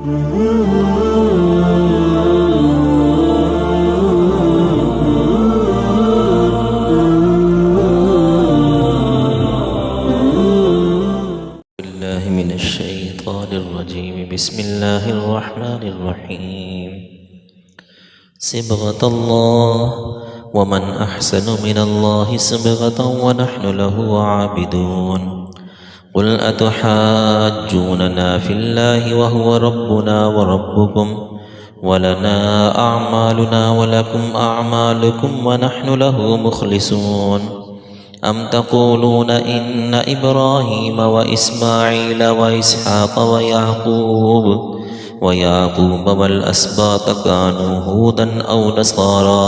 بالله من الشيطان الرجيم. بسم الله الرحمن الرحيم. صبغة الله ومن أحسن من الله صبغة ونحن له عابدون. قل أتحاجوننا في الله وهو ربنا وربكم ولنا أعمالنا ولكم أعمالكم ونحن له مخلصون. أم تقولون إن إبراهيم وإسماعيل وإسحاق ويعقوب والأسباط كانوا هودا أو نصارى.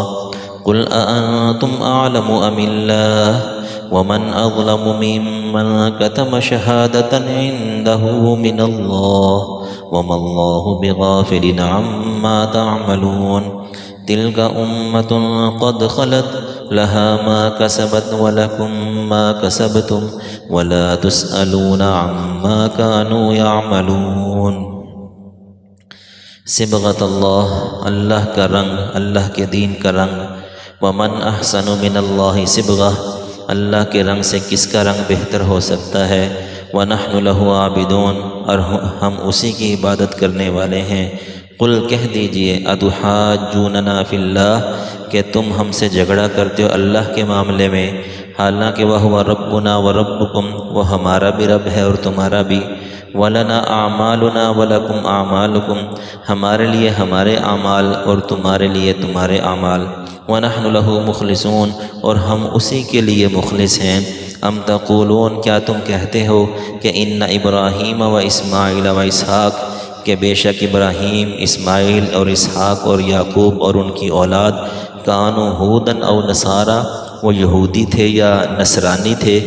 قل أأنتم أعلم أم الله ومن أظلم ممن كتم شهادة عنده من الله وما الله بغافل عما تعملون. تلك أمة قد خلت لها ما كسبت ولكم ما كسبتم ولا تسألون عما كانوا يعملون. صبغت اللہ، اللہ کا رنگ، اللہ کے دین کا رنگ. ومن احسن من اللہ صبغہ، اللہ کے رنگ سے کس کا رنگ بہتر ہو سکتا ہے. ونحن له عابدون، اور ہم اسی کی عبادت کرنے والے ہیں. قل کہہ دیجئے اتحاجوننا فی اللہ، کہ تم ہم سے جھگڑا کرتے ہو اللہ کے معاملے میں، حالانکہ وہ ربنا و ربکم، وہ ہمارا بھی رب ہے اور تمہارا بھی. ولنا اعمالنا ولکم اعمالکم، ہمارے لیے ہمارے اعمال اور تمہارے لیے تمہارے اعمال. ونحن له مخلصون، اور ہم اسی کے لیے مخلص ہیں. ام تقولون، کیا تم کہتے ہو کہ ان ابراہیم و اسماعیل و اسحاق، کہ بے شک ابراہیم، اسماعیل اور اسحاق اور یعقوب اور ان کی اولاد، کانوا ہودن او نصارا، وہ یہودی تھے یا نصرانی تھے.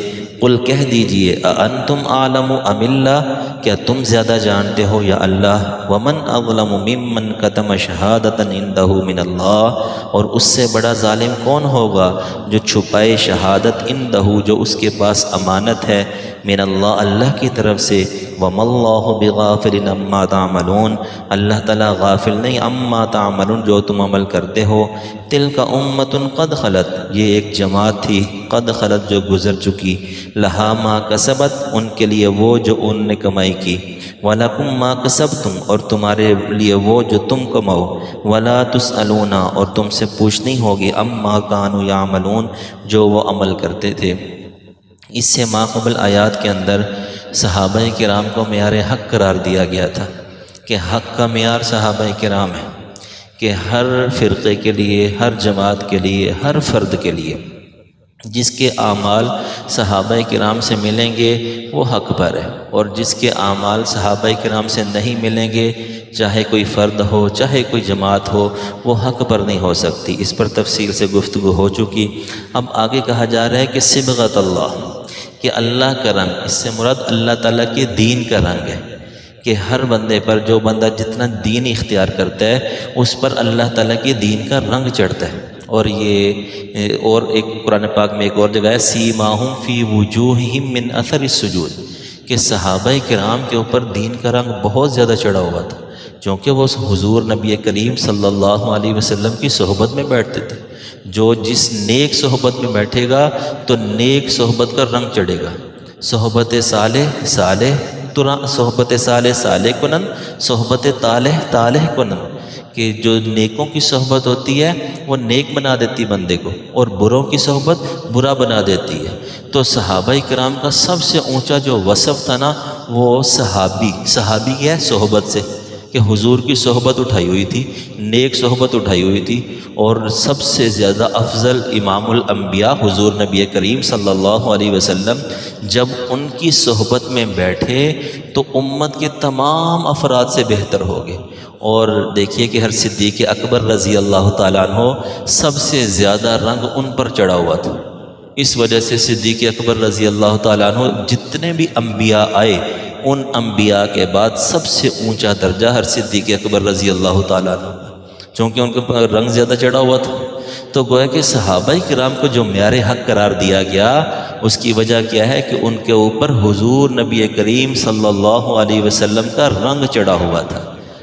قل کہہ دیجئے اانتم اعلم ام اللہ، کیا تم زیادہ جانتے ہو یا اللہ. ومن اظلم ممن کتم شہادۃ عندہ من اللہ، اور اس سے بڑا ظالم کون ہوگا جو چھپائے شہادت عندہ، جو اس کے پاس امانت ہے، من اللہ، اللہ کی طرف سے. وما اللہ بغافل عما تعملون، اللہ تعالیٰ غافل نہیں عما تعملون، جو تم عمل کرتے ہو. تلک امۃ قد خلت، یہ ایک جماعت تھی، قد خلت جو گزر چکی، لہا ما کسبت، ان کے لیے وہ جو ان نے کمائی کی، ولکم ما کسبتم، اور تمہارے لیے وہ جو تم کماؤ، ولا تسألون، اور تم سے پوچھنی ہوگی، اما کانوا یعملون، جو وہ عمل کرتے تھے. اس سے ماقبل آیات کے اندر صحابہ کرام کو معیار حق قرار دیا گیا تھا کہ حق کا معیار صحابہ کرام ہے، کہ ہر فرقے کے لیے، ہر جماعت کے لیے، ہر فرد کے لیے جس کے اعمال صحابہ کرام سے ملیں گے وہ حق پر ہے، اور جس کے اعمال صحابہ کرام سے نہیں ملیں گے، چاہے کوئی فرد ہو چاہے کوئی جماعت ہو، وہ حق پر نہیں ہو سکتی. اس پر تفصیل سے گفتگو ہو چکی. اب آگے کہا جا رہا ہے کہ صبغۃ اللہ، کہ اللہ کا رنگ، اس سے مراد اللہ تعالیٰ کے دین کا رنگ ہے، کہ ہر بندے پر، جو بندہ جتنا دین اختیار کرتا ہے اس پر اللہ تعالیٰ کے دین کا رنگ چڑھتا ہے. اور یہ اور ایک قرآن پاک میں ایک اور جگہ ہے سیماہم فی وجوہہم من اثر السجود، کہ صحابہ کرام کے اوپر دین کا رنگ بہت زیادہ چڑھا ہوا تھا، کیونکہ وہ حضور نبی کریم صلی اللہ علیہ وسلم کی صحبت میں بیٹھتے تھے. جو جس نیک صحبت میں بیٹھے گا تو نیک صحبت کا رنگ چڑھے گا. صحبت صالح صالح صحبت صالح صالح کنن، صحبت طالح طالح کنن، کہ جو نیکوں کی صحبت ہوتی ہے وہ نیک بنا دیتی بندے کو، اور بروں کی صحبت برا بنا دیتی ہے. تو صحابہ کرام کا سب سے اونچا جو وصف تھا نا، وہ صحابی کیا ہے؟ صحبت سے، کہ حضور کی صحبت اٹھائی ہوئی تھی، نیک صحبت اٹھائی ہوئی تھی. اور سب سے زیادہ افضل امام الانبیاء حضور نبی کریم صلی اللہ علیہ وسلم جب ان کی صحبت میں بیٹھے تو امت کے تمام افراد سے بہتر ہو گئے. اور دیکھیے کہ ہر صدیق اکبر رضی اللہ تعالیٰ عنہ سب سے زیادہ رنگ ان پر چڑھا ہوا تھا. اس وجہ سے صدیق اکبر رضی اللہ تعالیٰ عنہ جتنے بھی انبیاء آئے، ان انبیاء کے بعد سب سے اونچا درجہ ہر صدیق اکبر رضی اللہ تعالیٰ عنہ، چونکہ ان کے پر رنگ زیادہ چڑھا ہوا تھا. تو گویا کہ صحابہ کرام کو جو معیار حق قرار دیا گیا، اس کی وجہ کیا ہے کہ ان کے اوپر حضور نبی کریم صلی اللہ علیہ وسلم کا رنگ چڑھا ہوا تھا.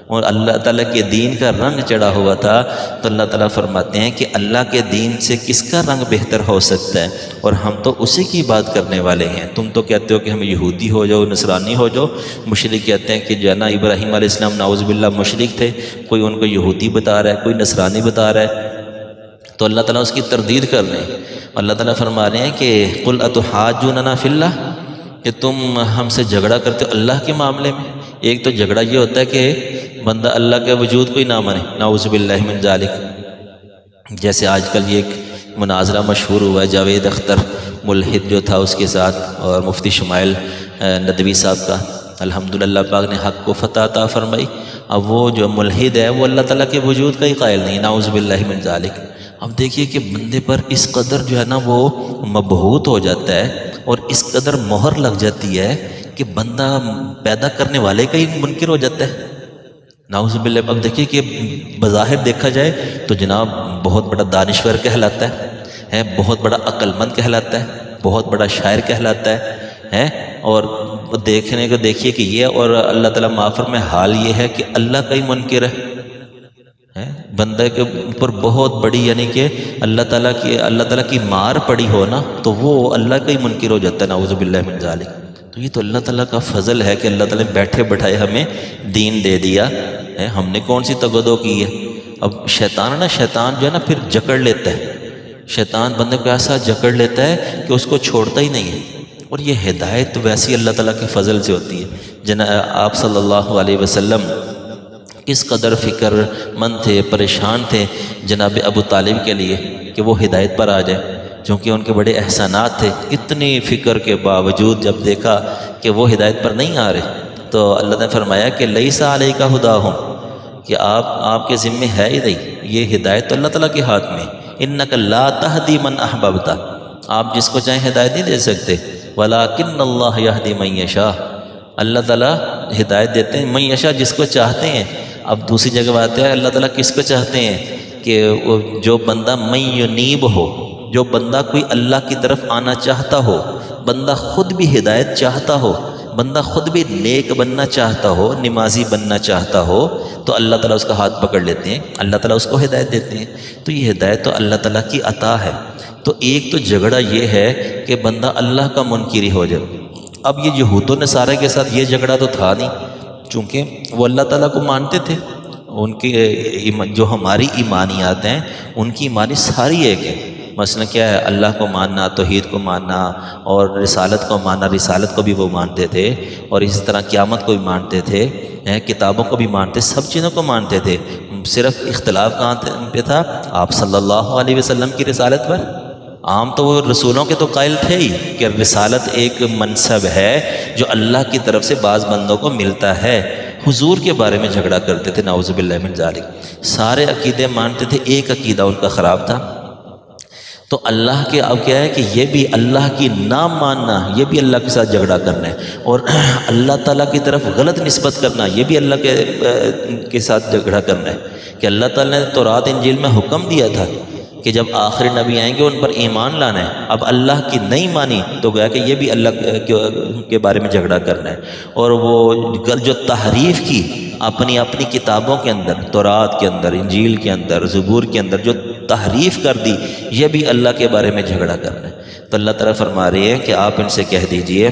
اور اللہ تعالیٰ کے دین کا رنگ چڑھا ہوا تھا، تو اللہ تعالیٰ فرماتے ہیں کہ اللہ کے دین سے کس کا رنگ بہتر ہو سکتا ہے، اور ہم تو اسی کی بات کرنے والے ہیں۔ تم تو کہتے ہو کہ ہم یہودی ہو جاؤ، نصرانی ہو جاؤ، مشرک کہتے ہیں کہ جو ہے نا ابراہیم علیہ السلام نعوذ باللہ مشرک تھے، کوئی ان کو یہودی بتا رہا ہے، کوئی نصرانی بتا رہا ہے، تو اللہ تعالیٰ اس کی تردید کر رہے ہیں۔ اللہ تعالیٰ فرما رہے ہیں کہ قُلْ أَتُحَاجُّونَنَا فِي اللَّهِ، کہ تم ہم سے جھگڑا کرتے ہو اللہ کے معاملے میں۔ ایک تو جھگڑا یہ ہوتا ہے کہ بندہ اللہ کے وجود کو ہی نہ مانے، نعوذ باللہ من ذالک، جیسے آج کل یہ ایک مناظرہ مشہور ہوا ہے جاوید اختر ملحد جو تھا اس کے ساتھ، اور مفتی شمائل ندوی صاحب کا، الحمدللہ پاک نے حق کو فتح عطا فرمائی۔ اب وہ جو ملحد ہے وہ اللہ تعالیٰ کے وجود کا ہی قائل نہیں، نعوذ باللہ من ذالک۔ اب دیکھیے کہ بندے پر اس قدر جو ہے نا وہ مبہوت ہو جاتا ہے، اور اس قدر مہر لگ جاتی ہے کہ بندہ پیدا کرنے والے کا ہی منکر ہو جاتا ہے، نعوذ باللہ۔ اب دیکھیے کہ بظاہر دیکھا جائے تو جناب بہت بڑا دانشور کہلاتا ہے، بہت بڑا عقل مند کہلاتا ہے، بہت بڑا شاعر کہلاتا ہے، اور دیکھنے کو دیکھیے کہ یہ، اور اللہ تعالیٰ معاف میں حال یہ ہے کہ اللہ کا ہی منکر ہے۔ بندے کے اوپر بہت بڑی یعنی کہ اللہ تعالیٰ کی مار پڑی ہو نا، تو وہ اللہ کا ہی منکر ہو جاتا ہے، نعوذ باللہ من ذالک۔ تو یہ تو اللہ تعالیٰ کا فضل ہے کہ اللہ تعالیٰ نے بیٹھے بٹھائے ہمیں دین دے دیا، ہم نے کون سی تگدو کی ہے۔ اب شیطان جو ہے نا پھر جکڑ لیتا ہے، شیطان بندے کو ایسا جکڑ لیتا ہے کہ اس کو چھوڑتا ہی نہیں ہے۔ اور یہ ہدایت ویسی اللہ تعالیٰ کے فضل سے ہوتی ہے۔ آپ صلی اللہ علیہ وسلم کس قدر فکر مند تھے، پریشان تھے جناب ابو طالب کے لیے کہ وہ ہدایت پر آ جائے، چونکہ ان کے بڑے احسانات تھے۔ اتنی فکر کے باوجود جب دیکھا کہ وہ ہدایت پر نہیں آ رہے، تو اللہ نے فرمایا کہ لیس علیک ھداھم، کہ آپ کے ذمہ ہے ہی نہیں، یہ ہدایت تو اللہ تعالیٰ کے ہاتھ میں۔ انک لا تہدی من احببت، آپ جس کو چاہیں ہدایت نہیں دے سکتے، ولکن اللہ یہدی من یشاء، اللہ تعالیٰ ہدایت دیتے ہیں من یشاء، جس کو چاہتے ہیں۔ اب دوسری جگہ بات ہے اللہ تعالیٰ کس کو چاہتے ہیں کہ جو بندہ من ینیب ہو، جو بندہ کوئی اللہ کی طرف آنا چاہتا ہو، بندہ خود بھی ہدایت چاہتا ہو، بندہ خود بھی نیک بننا چاہتا ہو، نمازی بننا چاہتا ہو، تو اللہ تعالیٰ اس کا ہاتھ پکڑ لیتے ہیں، اللہ تعالیٰ اس کو ہدایت دیتے ہیں۔ تو یہ ہدایت تو اللہ تعالیٰ کی عطا ہے۔ تو ایک تو جھگڑا یہ ہے کہ بندہ اللہ کا منکر ہو جائے۔ اب یہ یہود و نصارہ کے ساتھ یہ جھگڑا تو تھا نہیں، چونکہ وہ اللہ تعالیٰ کو مانتے تھے، ان کی جو ہماری ایمانیات ہیں ان کی ایمانی ساری ایک ہے۔ مثلا کیا ہے، اللہ کو ماننا، توحید کو ماننا، اور رسالت کو ماننا، رسالت کو بھی وہ مانتے تھے، اور اسی طرح قیامت کو بھی مانتے تھے، کتابوں کو بھی مانتے، سب چیزوں کو مانتے تھے۔ صرف اختلاف کہاں پہ تھا؟ آپ صلی اللہ علیہ وسلم کی رسالت پر۔ عام تو وہ رسولوں کے تو قائل تھے ہی کہ رسالت ایک منصب ہے جو اللہ کی طرف سے بعض بندوں کو ملتا ہے۔ حضور کے بارے میں جھگڑا کرتے تھے، نعوذ باللہ من ذالک۔ سارے عقیدے مانتے تھے، ایک عقیدہ ان کا خراب تھا۔ تو اللہ کے اب کیا ہے کہ یہ بھی اللہ کی نام ماننا، یہ بھی اللہ کے ساتھ جھگڑا کرنا ہے، اور اللہ تعالیٰ کی طرف غلط نسبت کرنا، یہ بھی اللہ کے ساتھ جھگڑا کرنا ہے۔ کہ اللہ تعالیٰ نے تورات انجیل میں حکم دیا تھا کہ جب آخری نبی آئیں گے ان پر ایمان لانا ہے، اب اللہ کی نہیں مانی تو گویا کہ یہ بھی اللہ کے بارے میں جھگڑا کرنا ہے۔ اور وہ جو تحریف کی اپنی کتابوں کے اندر، تورات کے اندر، انجیل کے اندر، زبور کے اندر جو تحریف کر دی، یہ بھی اللہ کے بارے میں جھگڑا کرنا ہے۔ تو اللہ تعالیٰ فرما رہی ہے کہ آپ ان سے کہہ دیجئے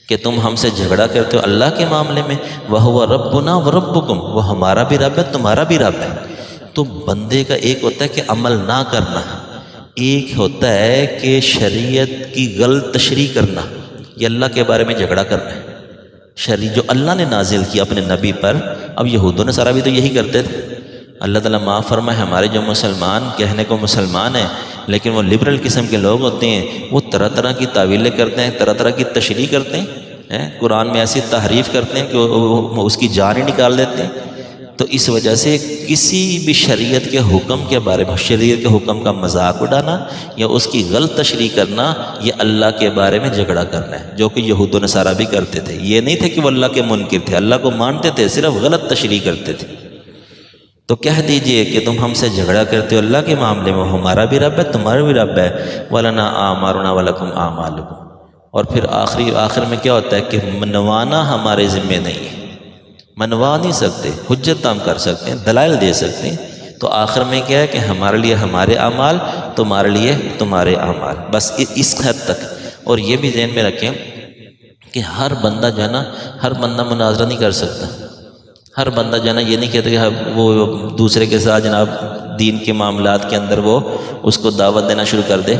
کہ تم ہم سے جھگڑا کرتے ہو اللہ کے معاملے میں، وَهُوَ رَبُّنَا وَرَبُّكُمْ، وہ ہمارا بھی رب ہے، تمہارا بھی رب ہے۔ تو بندے کا ایک ہوتا ہے کہ عمل نہ کرنا، ایک ہوتا ہے کہ شریعت کی غلط تشریح کرنا، یہ اللہ کے بارے میں جھگڑا کرنا ہے۔ شریعت جو اللہ نے نازل کی اپنے نبی پر، اب یہود و نصارہ بھی تو یہی کرتے تھے۔ اللہ تعالیٰ معاف فرمائے، ہمارے جو مسلمان کہنے کو مسلمان ہیں لیکن وہ لبرل قسم کے لوگ ہوتے ہیں، وہ طرح طرح کی تعویلیں کرتے ہیں، طرح طرح کی تشریح کرتے ہیں، قرآن میں ایسی تحریف کرتے ہیں کہ وہ اس کی جان ہی نکال دیتے ہیں۔ تو اس وجہ سے کسی بھی شریعت کے حکم کے بارے میں، شریعت کے حکم کا مذاق اڑانا یا اس کی غلط تشریح کرنا، یہ اللہ کے بارے میں جھگڑا کرنا ہے، جو کہ یہود و نصارہ بھی کرتے تھے۔ یہ نہیں تھے کہ وہ اللہ کے منکر تھے، اللہ کو مانتے تھے، صرف غلط تشریح کرتے تھے۔ تو کہہ دیجئے کہ تم ہم سے جھگڑا کرتے ہو اللہ کے معاملے میں، ہمارا بھی رب ہے، تمہارا بھی رب ہے، وَلَنَا أَعْمَالُنَا وَلَكُمْ أَعْمَالُكُمْ۔ اور پھر آخر میں کیا ہوتا ہے کہ منوانا ہمارے ذمہ نہیں ہے، منوا نہیں سکتے، حجت تام کر سکتے ہیں، دلائل دے سکتے ہیں، تو آخر میں کیا ہے کہ ہمارے لیے ہمارے اعمال، تمہارے لیے تمہارے اعمال، بس اس حد تک۔ اور یہ بھی ذہن میں رکھیں کہ ہر بندہ جو ہے نا، ہر بندہ مناظرہ نہیں کر سکتا، ہر بندہ جو ہے نا یہ نہیں کہتا کہ وہ دوسرے کے ساتھ جناب دین کے معاملات کے اندر وہ اس کو دعوت دینا شروع کر دے،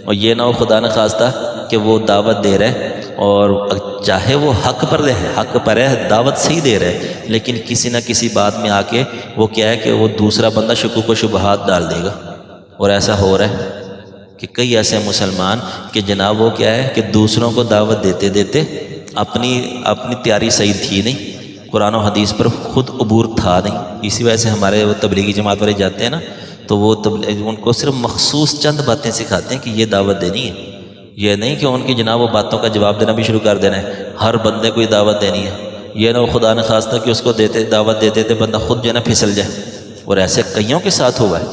اور یہ نہ ہو خدا نہ خواستہ کہ وہ دعوت دے رہے اور چاہے وہ حق پر رہے، حق پر ہے، دعوت صحیح دے رہے، لیکن کسی نہ کسی بات میں آ کے وہ کیا ہے کہ وہ دوسرا بندہ شکوک و شبہات ڈال دے گا۔ اور ایسا ہو رہا ہے کہ کئی ایسے مسلمان کہ جناب وہ کیا ہے کہ دوسروں کو دعوت دیتے دیتے اپنی تیاری صحیح تھی نہیں، قرآن و حدیث پر خود عبور تھا نہیں۔ اسی وجہ سے ہمارے وہ تبلیغی جماعت والے جاتے ہیں نا، تو وہ ان کو صرف مخصوص چند باتیں سکھاتے ہیں کہ یہ دعوت دینی ہے، یہ نہیں کہ ان کی جناب وہ باتوں کا جواب دینا بھی شروع کر دینا ہے، ہر بندے کو یہ دعوت دینی ہے، یہ نہ وہ خدا نہ خواستہ کہ اس کو دعوت دیتے تھے بندہ خود جو ہے نا پھسل جائے۔ اور ایسے کئیوں کے ساتھ ہوا ہے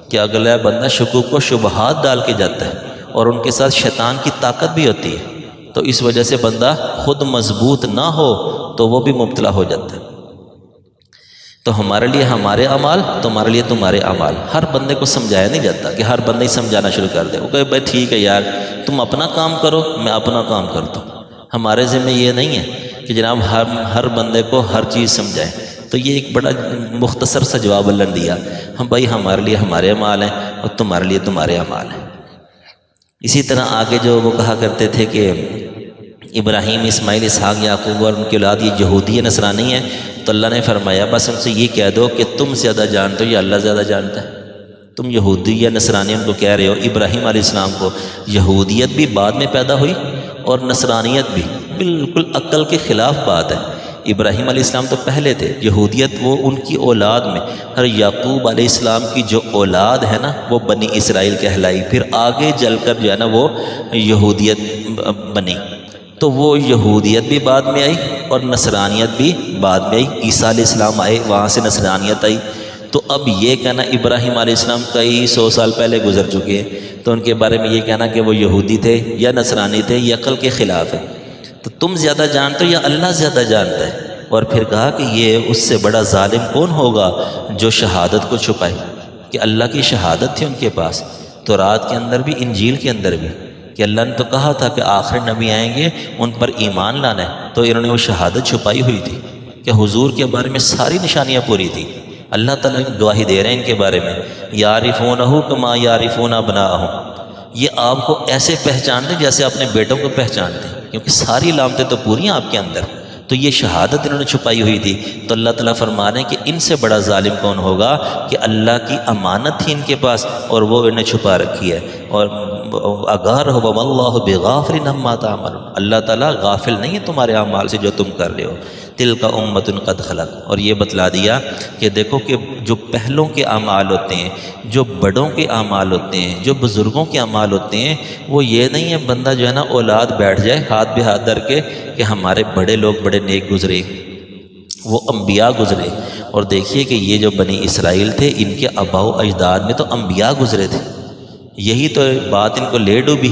کہ اگلا بندہ شکوک و شبہات ڈال کے جاتا ہے، اور ان کے ساتھ شیطان کی طاقت بھی ہوتی ہے، تو اس وجہ سے بندہ خود مضبوط نہ ہو تو وہ بھی مبتلا ہو جاتا ہے۔ تو ہمارے لیے ہمارے اعمال، تمہارے لیے تمہارے اعمال، ہر بندے کو سمجھایا نہیں جاتا کہ ہر بندہ ہی سمجھانا شروع کر دے، وہ کہے بھائی ٹھیک ہے یار تم اپنا کام کرو میں اپنا کام کرتا ہوں۔ ہمارے ذمہ یہ نہیں ہے کہ جناب ہر بندے کو ہر چیز سمجھائیں۔ تو یہ ایک بڑا مختصر سا جواب اللہ نے دیا، ہم بھائی ہمارے لیے ہمارے اعمال ہیں اور تمہارے لیے تمہارے اعمال ہیں۔ اسی طرح آگے جو وہ کہا کرتے تھے کہ ابراہیم، اسماعیل، اسحاق، یعقوب اور ان کی اولاد یہ یہودی نصرانی ہے، تو اللہ نے فرمایا بس ان سے یہ کہہ دو کہ تم زیادہ جانتے ہو یا اللہ زیادہ جانتا ہے۔ تم یہودی یا نصرانی ان کو کہہ رہے ہو، ابراہیم علیہ السلام کو یہودیت بھی بعد میں پیدا ہوئی اور نصرانیت بھی، بالکل عقل کے خلاف بات ہے۔ ابراہیم علیہ السلام تو پہلے تھے، یہودیت وہ ان کی اولاد میں، ہر یعقوب علیہ السلام کی جو اولاد ہے نا وہ بنی اسرائیل کہلائی، پھر آگے چل کر جو ہے نا وہ یہودیت بنی۔ تو وہ یہودیت بھی بعد میں آئی اور نصرانیت بھی بعد میں آئی، عیسیٰ علیہ السلام آئے وہاں سے نصرانیت آئی۔ تو اب یہ کہنا ابراہیم علیہ السلام کئی 100 سال پہلے گزر چکے ہیں، تو ان کے بارے میں یہ کہنا کہ وہ یہودی تھے یا نصرانی تھے یہ عقل کے خلاف ہے۔ تو تم زیادہ جانتے ہو یا اللہ زیادہ جانتا ہے؟ اور پھر کہا کہ یہ اس سے بڑا ظالم کون ہوگا جو شہادت کو چھپائے، کہ اللہ کی شہادت تھی ان کے پاس، تو رات کے اندر بھی انجیل کے اندر بھی، کہ اللہ نے تو کہا تھا کہ آخری نبی آئیں گے ان پر ایمان لانا ہے، تو انہوں نے وہ شہادت چھپائی ہوئی تھی کہ حضور کے بارے میں ساری نشانیاں پوری تھی۔ اللہ تعالیٰ گواہی دے رہے ہیں ان کے بارے میں، یعرفونہ کما یعرفون ابناءہم، یہ آپ کو ایسے پہچانتے جیسے اپنے بیٹوں کو پہچانتے ہیں، کیونکہ ساری علامتیں تو پوری ہیں آپ کے اندر۔ تو یہ شہادت انہوں نے چھپائی ہوئی تھی، تو اللہ تعالیٰ فرما رہے ہیں کہ ان سے بڑا ظالم کون ہوگا کہ اللہ کی امانت تھی ان کے پاس اور وہ انہیں چھپا رکھی ہے۔ اور اگر ہو وما اللہ بغافل عما تعملون، اللہ تعالیٰ غافل نہیں ہے تمہارے اعمال سے جو تم کر رہے ہو۔ تلک امۃ قد خلت، اور یہ بتلا دیا کہ دیکھو کہ جو پہلوں کے اعمال ہوتے ہیں، جو بڑوں کے اعمال ہوتے ہیں، جو بزرگوں کے اعمال ہوتے ہیں، وہ یہ نہیں ہے بندہ جو ہے نا اولاد بیٹھ جائے ہاتھ بے ہاتھ دھر کے کہ ہمارے بڑے لوگ بڑے نیک گزرے، وہ انبیاء گزرے۔ اور دیکھیے کہ یہ جو بنی اسرائیل تھے ان کے آباء و اجداد میں تو انبیاء گزرے تھے، یہی تو بات ان کو لے ڈوبی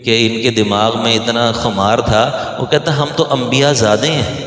کہ ان کے دماغ میں اتنا خمار تھا، وہ کہتا ہم تو انبیاء زادے ہیں،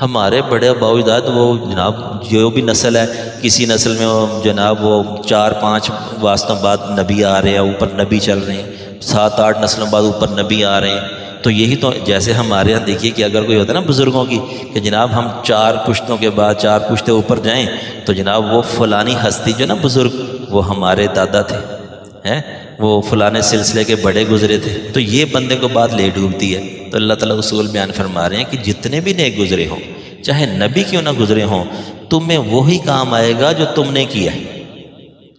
ہمارے بڑے آباء و اجداد وہ جناب جو بھی نسل ہے، کسی نسل میں وہ جناب وہ 4-5 واسطوں بعد نبی آ رہے ہیں، اوپر نبی چل رہے ہیں، 7-8 نسلوں بعد اوپر نبی آ رہے ہیں۔ تو یہی تو جیسے ہمارے یہاں دیکھیے کہ اگر کوئی ہوتا ہے نا بزرگوں کی کہ جناب ہم 4 پشتوں کے بعد 4 پشتے اوپر جائیں تو جناب وہ فلانی ہستی جو نا بزرگ وہ ہمارے دادا تھے، وہ فلانے سلسلے کے بڑے گزرے تھے، تو یہ بندے کو بات لے ڈوبتی ہے۔ تو اللہ تعالیٰ اصول بیان فرما رہے ہیں کہ جتنے بھی نیک گزرے ہوں، چاہے نبی کیوں نہ گزرے ہوں، تمہیں وہی کام آئے گا جو تم نے کیا ہے،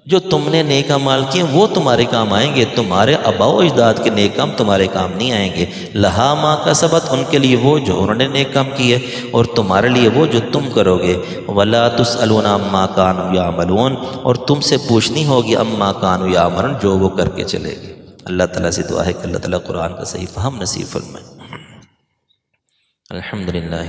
جو تم نے نیک اعمال کیے وہ تمہارے کام آئیں گے، تمہارے آباء و اجداد کے نیک کام تمہارے کام نہیں آئیں گے۔ لہا ما کسبت، ان کے لیے وہ جو انہوں نے نیک کام کیے، اور تمہارے لیے وہ جو تم کرو گے۔ ولا تسألون عما كانوا يعملون، اور تم سے پوچھنی ہوگی عما كانوا يعملون، جو وہ کر کے چلے گئے۔ اللہ تعالیٰ سے دعا ہے کہ اللہ تعالیٰ قرآن کا صحیح فہم نصیب فرمائے۔ الحمدللہ۔